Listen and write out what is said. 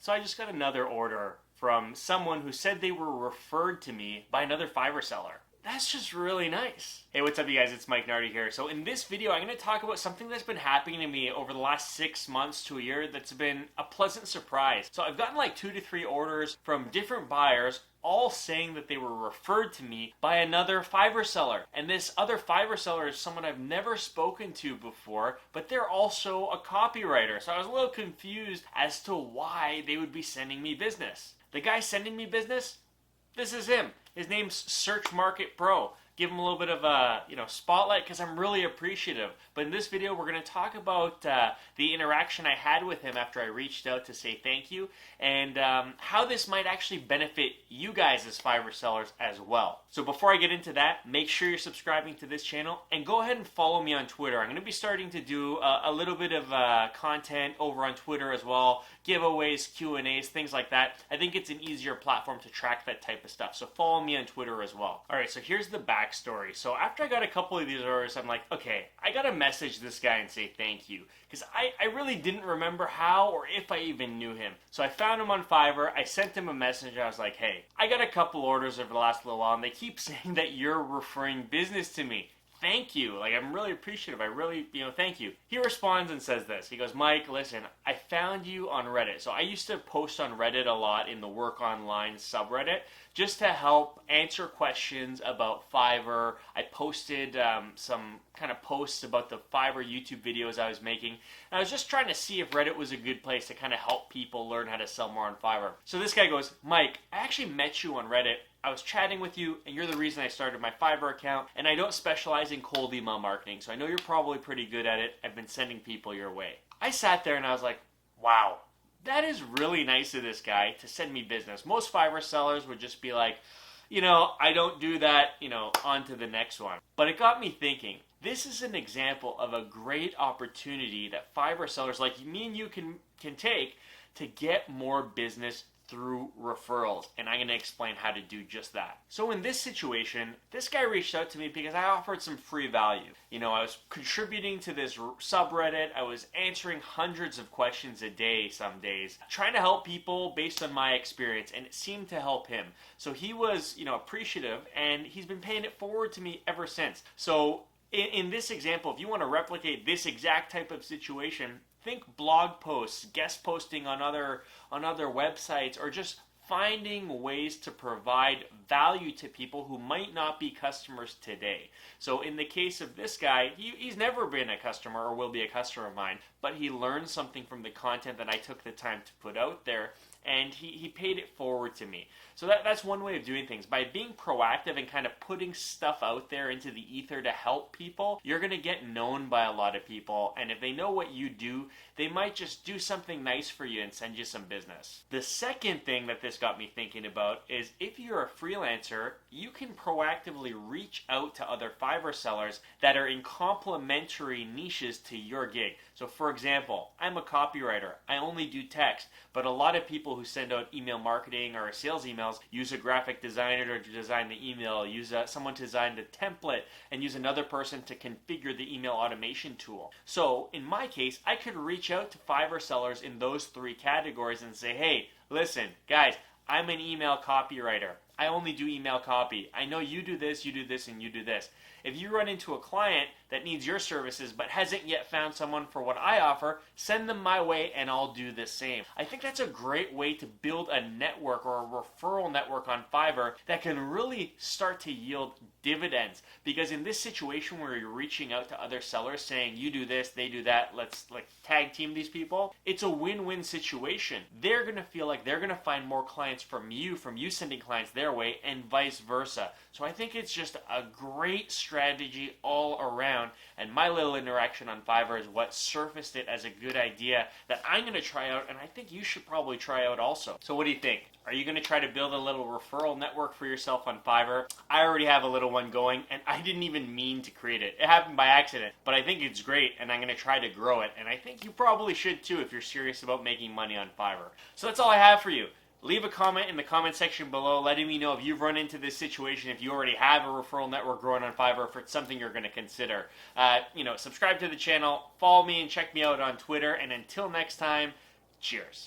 So I just got another order from someone who said they were referred to me by another Fiverr seller. That's just really nice. Hey, what's up you guys? It's Mike Nardi here. So in this video, I'm going to talk about something that's been happening to me over the last 6 months to a year that's been a pleasant surprise. So I've gotten like 2 to 3 orders from different buyers, all saying that they were referred to me by another Fiverr seller. And this other Fiverr seller is someone I've never spoken to before, but they're also a copywriter. So I was a little confused as to why they would be sending me business. The guy sending me business, this is him. His name's Search Market Pro. Give him a little bit of a spotlight because I'm really appreciative. But in this video, we're going to talk about the interaction I had with him after I reached out to say thank you, and how this might actually benefit you guys as Fiverr sellers as well. So before I get into that, make sure you're subscribing to this channel and go ahead and follow me on Twitter. I'm going to be starting to do a little bit of content over on Twitter as well, giveaways, Q&As, things like that. I think it's an easier platform to track that type of stuff. So follow me on Twitter as well. All right, so here's the backstory. So after I got a couple of these orders, I'm like, okay, I gotta message this guy and say thank you, because I really didn't remember how or if I even knew him. So I found him on Fiverr, I sent him a message, I was like, hey, I got a couple orders over the last little while, and they keep saying that you're referring business to me. Thank you. Like, I'm really appreciative. I really, thank you. He responds and says this. He goes, Mike, listen, I found you on Reddit. So I used to post on Reddit a lot in the Work Online subreddit just to help answer questions about Fiverr. I posted some kind of posts about the Fiverr YouTube videos I was making. And I was just trying to see if Reddit was a good place to kind of help people learn how to sell more on Fiverr. So this guy goes, Mike, I actually met you on Reddit. I was chatting with you, and you're the reason I started my Fiverr account, and I don't specialize in cold email marketing, so I know you're probably pretty good at it. I've been sending people your way. I sat there and I was like, wow, that is really nice of this guy to send me business. Most Fiverr sellers would just be like, I don't do that, on to the next one. But it got me thinking, this is an example of a great opportunity that Fiverr sellers like me and you can take to get more business through referrals, and I'm going to explain how to do just that. So in this situation, this guy reached out to me because I offered some free value. I was contributing to this subreddit, I was answering hundreds of questions a day some days, trying to help people based on my experience, and it seemed to help him. So he was, appreciative, and he's been paying it forward to me ever since. So in this example, if you want to replicate this exact type of situation, think blog posts, guest posting on other websites, or just finding ways to provide value to people who might not be customers today. So in the case of this guy, he's never been a customer or will be a customer of mine, but he learned something from the content that I took the time to put out there, and he paid it forward to me. So that's one way of doing things. By being proactive and kind of putting stuff out there into the ether to help people, you're going to get known by a lot of people, and if they know what you do, they might just do something nice for you and send you some business. The second thing that this got me thinking about is if you're a freelancer, you can proactively reach out to other Fiverr sellers that are in complementary niches to your gig. So for example, I'm a copywriter. I only do text, but a lot of people who send out email marketing or sales emails use a graphic designer to design the email, use someone to design the template, and use another person to configure the email automation tool. So in my case, I could reach out to Fiverr sellers in those 3 categories and say, hey, listen, guys, I'm an email copywriter. I only do email copy. I know you do this, and you do this. If you run into a client that needs your services but hasn't yet found someone for what I offer, send them my way and I'll do the same. I think that's a great way to build a network or a referral network on Fiverr that can really start to yield dividends. Because in this situation where you're reaching out to other sellers saying, you do this, they do that, let's tag team these people, it's a win-win situation. They're going to feel like they're going to find more clients from you sending clients their way, and vice versa. So I think it's just a great strategy all around, and my little interaction on Fiverr is what surfaced it as a good idea that I'm going to try out, and I think you should probably try out also. So what do you think? Are you going to try to build a little referral network for yourself on Fiverr? I already have a little one going, and I didn't even mean to create it. It happened by accident, but I think it's great, and I'm going to try to grow it, and I think you probably should too if you're serious about making money on Fiverr. So that's all I have for you. Leave a comment in the comment section below letting me know if you've run into this situation, if you already have a referral network growing on Fiverr, if it's something you're going to consider. Subscribe to the channel, follow me, and check me out on Twitter. And until next time, cheers.